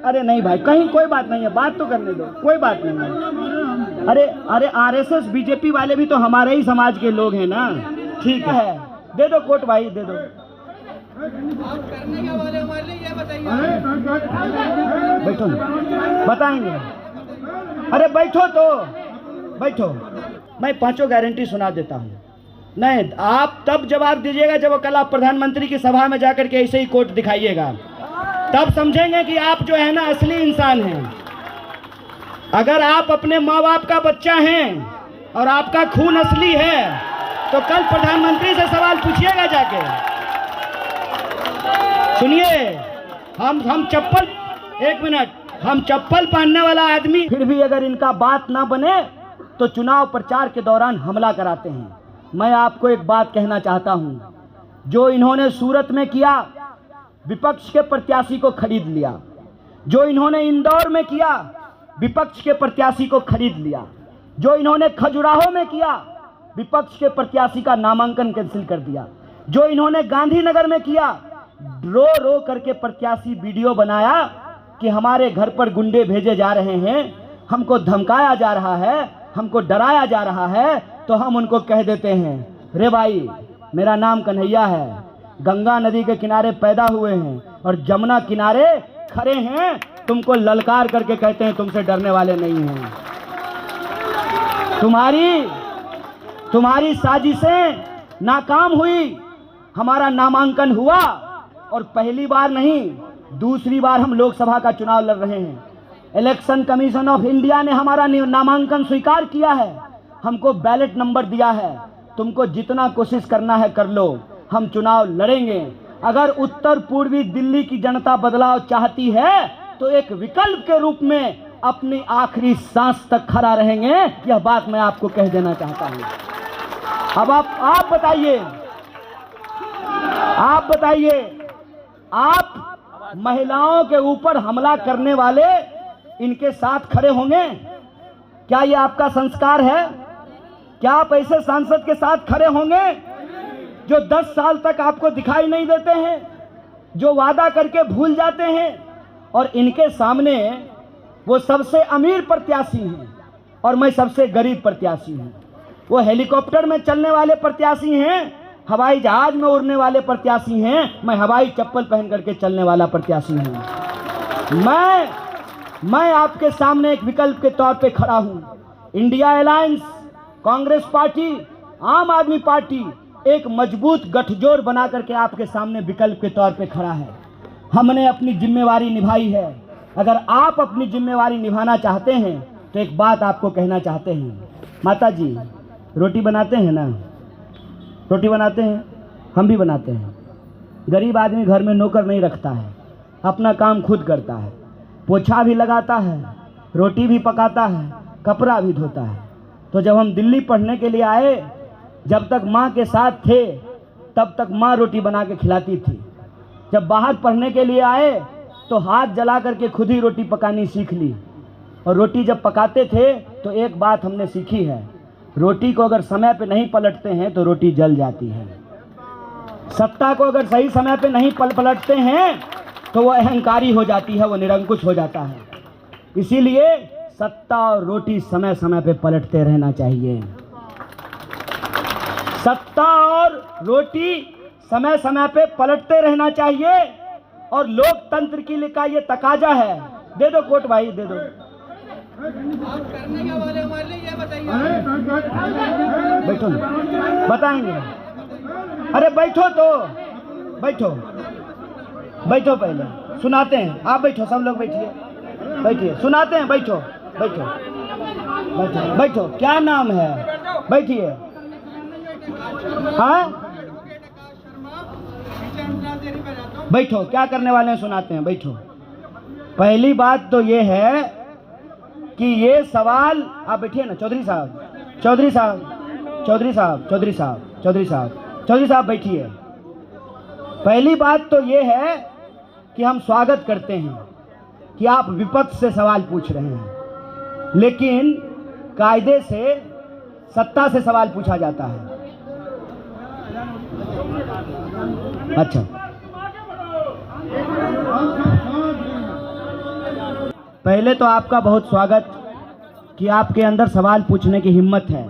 अरे नहीं भाई, कहीं कोई बात नहीं है, बात तो करने दो, कोई बात नहीं है। अरे आरएसएस बीजेपी वाले भी तो हमारे ही समाज के लोग हैं ना। ठीक है, दे दो कोट भाई, दे दो। करने के वाले हमारे लिए ये बताइए। बैठो ना, बताएंगे। अरे बैठो तो, बैठो। मैं पांचों गारंटी सुना देता हूँ। नहीं, आप तब जवाब दीजिएगा जब कल आप प्रधानमंत्री की सभा में जाकर के ऐसे ही कोट दिखाइएगा, तब समझेंगे कि आप जो है ना असली इंसान हैं। अगर आप अपने माँ बाप का बच्चा हैं और आपका खून असली है तो कल प्रधानमंत्री से सवाल पूछिएगा जाके। सुनिए, हम चप्पल, एक मिनट, हम चप्पल पहनने वाला आदमी फिर भी अगर इनका बात ना बने तो चुनाव प्रचार के दौरान हमला कराते हैं। मैं आपको एक बात कहना चाहता हूं, जो इन्होंने सूरत में किया, विपक्ष के प्रत्याशी को खरीद लिया। जो इन्होंने इंदौर में किया, विपक्ष के प्रत्याशी को खरीद लिया। जो इन्होंने खजुराहो में किया, विपक्ष के प्रत्याशी का नामांकन कैंसिल कर दिया। जो इन्होंने गांधीनगर में किया, रो रो करके प्रत्याशी वीडियो बनाया कि हमारे घर पर गुंडे भेजे जा रहे हैं, हमको धमकाया जा रहा है, हमको डराया जा रहा है, तो हम उनको कह देते हैं, रे भाई मेरा नाम कन्हैया है, गंगा नदी के किनारे पैदा हुए हैं और जमुना किनारे खड़े हैं, तुमको ललकार करके कहते हैं तुमसे डरने वाले नहीं हैं। तुम्हारी साजिशें नाकाम हुई, हमारा नामांकन हुआ और पहली बार नहीं, दूसरी बार हम लोकसभा का चुनाव लड़ रहे हैं। इलेक्शन कमीशन ऑफ इंडिया ने हमारा नामांकन स्वीकार किया है, हमको बैलेट नंबर दिया है। तुमको जितना कोशिश करना है कर लो, हम चुनाव लड़ेंगे। अगर उत्तर पूर्वी दिल्ली की जनता बदलाव चाहती है तो एक विकल्प के रूप में अपनी आखिरी सांस तक खड़ा रहेंगे। यह बात मैं आपको कह देना चाहता हूं। अब आप बताइए, आप महिलाओं के ऊपर हमला करने वाले इनके साथ खड़े होंगे? क्या ये आपका संस्कार है? क्या आप ऐसे सांसद के साथ खड़े होंगे जो 10 साल तक आपको दिखाई नहीं देते हैं, जो वादा करके भूल जाते हैं, और इनके सामने वो सबसे अमीर प्रत्याशी हैं और मैं सबसे गरीब प्रत्याशी हूं। वो हेलीकॉप्टर में चलने वाले प्रत्याशी हैं, हवाई जहाज में उड़ने वाले प्रत्याशी हैं, मैं हवाई चप्पल पहन करके चलने वाला प्रत्याशी हूं। मैं आपके सामने एक विकल्प के तौर पे खड़ा हूं। इंडिया अलायंस, कांग्रेस पार्टी, आम आदमी पार्टी एक मजबूत गठजोड़ बना करके आपके सामने विकल्प के तौर पे खड़ा है। हमने अपनी जिम्मेवारी निभाई है। अगर आप अपनी जिम्मेवारी निभाना चाहते हैं तो एक बात आपको कहना चाहते हैं। माता जी रोटी बनाते हैं ना? रोटी बनाते हैं, हम भी बनाते हैं। गरीब आदमी घर में नौकर नहीं रखता है, अपना काम खुद करता है, पोछा भी लगाता है, रोटी भी पकाता है, कपड़ा भी धोता है। तो जब हम दिल्ली पढ़ने के लिए आए, जब तक माँ के साथ थे तब तक माँ रोटी बना के खिलाती थी। जब बाहर पढ़ने के लिए आए तो हाथ जला करके खुद ही रोटी पकानी सीख ली। और रोटी जब पकाते थे तो एक बात हमने सीखी है, रोटी को अगर समय पे नहीं पलटते हैं तो रोटी जल जाती है। सत्ता को अगर सही समय पे नहीं पलटते हैं तो वो अहंकारी हो जाती है, वो निरंकुश हो जाता है। इसीलिए सत्ता और रोटी समय समय पे पलटते रहना चाहिए। सत्ता और रोटी समय समय पे पलटते रहना चाहिए और लोकतंत्र के लिए का ये तकाजा है। दे दो कोट भाई, दे दो। आप करने के वाले हमारे लिए ये बताइए। बैठो ना, बताएंगे। अरे बैठो तो, बैठो पहले सुनाते हैं। आप बैठो, सब लोग बैठिए, सुनाते हैं। बैठो। क्या नाम है? बैठिए। हाँ बैठो, क्या करने वाले हैं सुनाते हैं। बैठो। पहली बात तो ये है कि ये सवाल, आप बैठिए ना। चौधरी साहब बैठिए। पहली बात तो ये है कि हम स्वागत करते हैं कि आप विपक्ष से सवाल पूछ रहे हैं, लेकिन कायदे से सत्ता से सवाल पूछा जाता है। अच्छा, पहले तो आपका बहुत स्वागत कि आपके अंदर सवाल पूछने की हिम्मत है।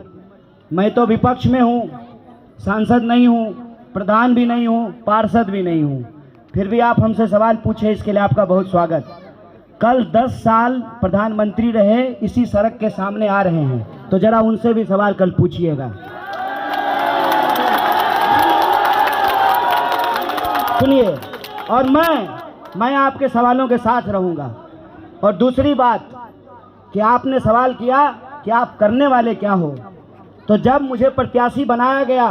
मैं तो विपक्ष में हूँ, सांसद नहीं हूँ, प्रधान भी नहीं हूँ, पार्षद भी नहीं हूँ, फिर भी आप हमसे सवाल पूछे, इसके लिए आपका बहुत स्वागत। कल 10 साल प्रधानमंत्री रहे, इसी सड़क के सामने आ रहे हैं, तो जरा उनसे भी सवाल कल पूछिएगा। सुनिए, और मैं आपके सवालों के साथ रहूंगा। और दूसरी बात कि आपने सवाल किया कि आप करने वाले क्या हो, तो जब मुझे प्रत्याशी बनाया गया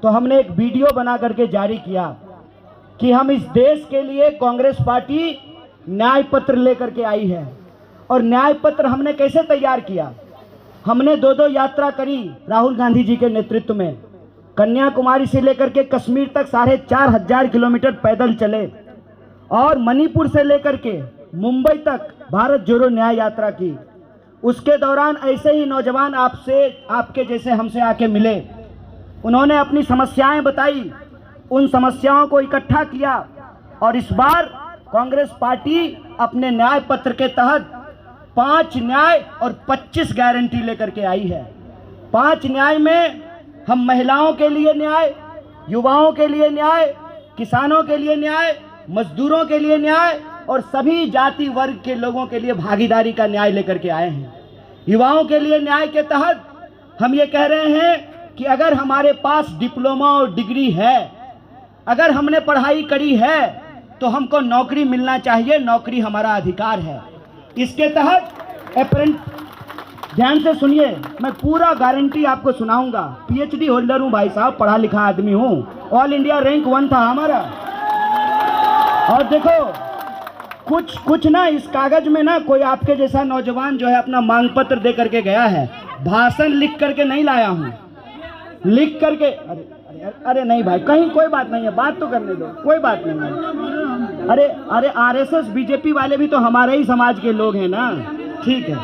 तो हमने एक वीडियो बना करके जारी किया कि हम इस देश के लिए कांग्रेस पार्टी न्याय पत्र लेकर के आई है। और न्याय पत्र हमने कैसे तैयार किया? हमने 2 यात्रा करी राहुल गांधी जी के नेतृत्व में, कन्याकुमारी से लेकर के कश्मीर तक 4500 किलोमीटर पैदल चले, और मणिपुर से लेकर के मुंबई तक भारत जोड़ो न्याय यात्रा की। उसके दौरान ऐसे ही नौजवान आपके जैसे हमसे आके मिले, उन्होंने अपनी समस्याएं बताई, उन समस्याओं को इकट्ठा किया, और इस बार कांग्रेस पार्टी अपने न्याय पत्र के तहत 5 न्याय और 25 गारंटी लेकर के आई है। 5 न्याय में हम महिलाओं के लिए न्याय, युवाओं के लिए न्याय, किसानों के लिए न्याय, मजदूरों के लिए न्याय और सभी जाति वर्ग के लोगों के लिए भागीदारी का न्याय लेकर के आए हैं। युवाओं के लिए न्याय के तहत हम ये कह रहे हैं कि अगर हमारे पास डिप्लोमा और डिग्री है, अगर हमने पढ़ाई करी है, तो हमको नौकरी मिलना चाहिए, नौकरी हमारा अधिकार है। इसके तहत ध्यान से सुनिए, मैं पूरा गारंटी आपको सुनाऊंगा। पीएचडी होल्डर हूं भाई साहब, पढ़ा लिखा आदमी हूं, ऑल इंडिया रैंक 1 था हमारा। और देखो, कुछ ना इस कागज में ना कोई आपके जैसा नौजवान जो है अपना मांग पत्र दे करके गया है, भाषण लिख करके नहीं लाया हूं, लिख करके अरे नहीं भाई, कहीं कोई बात नहीं है, बात तो करने दो, कोई बात नहीं है। अरे आरएसएस बीजेपी वाले भी तो हमारे ही समाज के लोग हैं ना, ठीक है,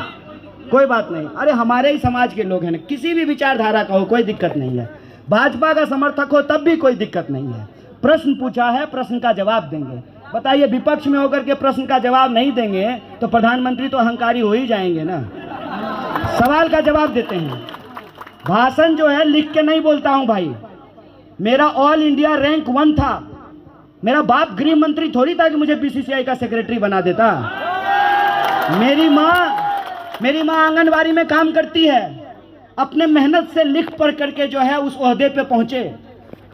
कोई बात नहीं। अरे हमारे ही समाज के लोग हैं ना, किसी भी विचारधारा का हो, कोई दिक्कत नहीं है। भाजपा का समर्थक हो तब भी कोई दिक्कत नहीं है। प्रश्न पूछा है, प्रश्न का जवाब देंगे। बताइए, विपक्ष में होकर के प्रश्न का जवाब नहीं देंगे तो प्रधानमंत्री तो अहंकारी हो ही जाएंगे ना। सवाल का जवाब देते हैं। भाषण जो है लिख के नहीं बोलता हूं भाई, मेरा ऑल इंडिया रैंक 1 था। मेरा बाप गृह मंत्री थोड़ी था कि मुझे बीसीसीआई का सेक्रेटरी बना देता। मेरी माँ आंगनबाड़ी में काम करती है, अपने मेहनत से लिख पढ़ करके जो है उस ओहदे पे पहुंचे।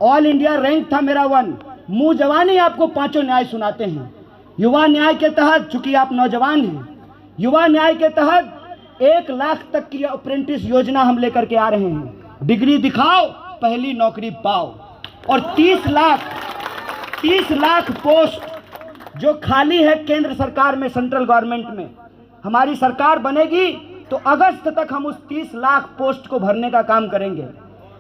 ऑल इंडिया रैंक था मेरा 1। मुंह जवानी आपको 5 न्याय सुनाते हैं। युवा न्याय के तहत, चूंकि आप नौजवान हैं, युवा न्याय के तहत 1 लाख तक की अप्रेंटिस योजना हम लेकर के आ रहे हैं। डिग्री दिखाओ, पहली नौकरी पाओ। और 30 लाख पोस्ट जो खाली है केंद्र सरकार में, सेंट्रल गवर्नमेंट में, हमारी सरकार बनेगी तो अगस्त तक हम उस 30 लाख पोस्ट को भरने का काम करेंगे।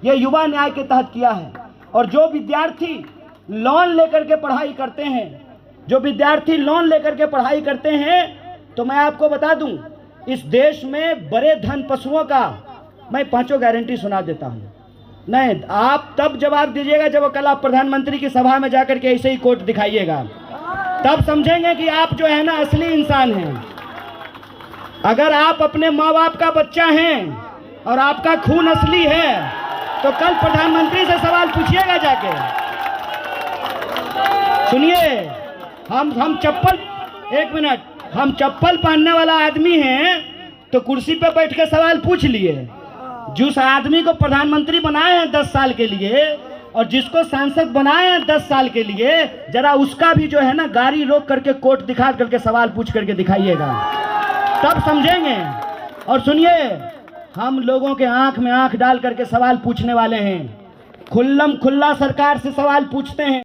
ये युवा न्याय के तहत किया है। और जो विद्यार्थी लोन लेकर के पढ़ाई करते हैं, तो मैं आपको बता दूं, इस देश में बड़े धन पशुओं का मैं 5 गारंटी सुना देता हूं। नहीं, आप तब जवाब दीजिएगा जब कल आप प्रधानमंत्री की सभा में जाकर के ऐसे ही कोट दिखाइएगा, तब समझेंगे कि आप जो है ना असली इंसान हैं। अगर आप अपने माँ बाप का बच्चा हैं और आपका खून असली है, तो कल प्रधानमंत्री से सवाल पूछिएगा जाके। सुनिए, हम चप्पल पहनने वाला आदमी हैं, तो कुर्सी पे बैठ के सवाल पूछ लिए। जिस आदमी को प्रधानमंत्री बनाए हैं 10 साल के लिए, और जिसको सांसद बनाए हैं 10 साल के लिए, जरा उसका भी जो है ना गाड़ी रोक करके कोर्ट दिखा करके सवाल पूछ करके दिखाइएगा, तब समझेंगे। और सुनिए, हम लोगों के आंख में आंख डाल करके सवाल पूछने वाले हैं, खुल्लम खुल्ला सरकार से सवाल पूछते हैं।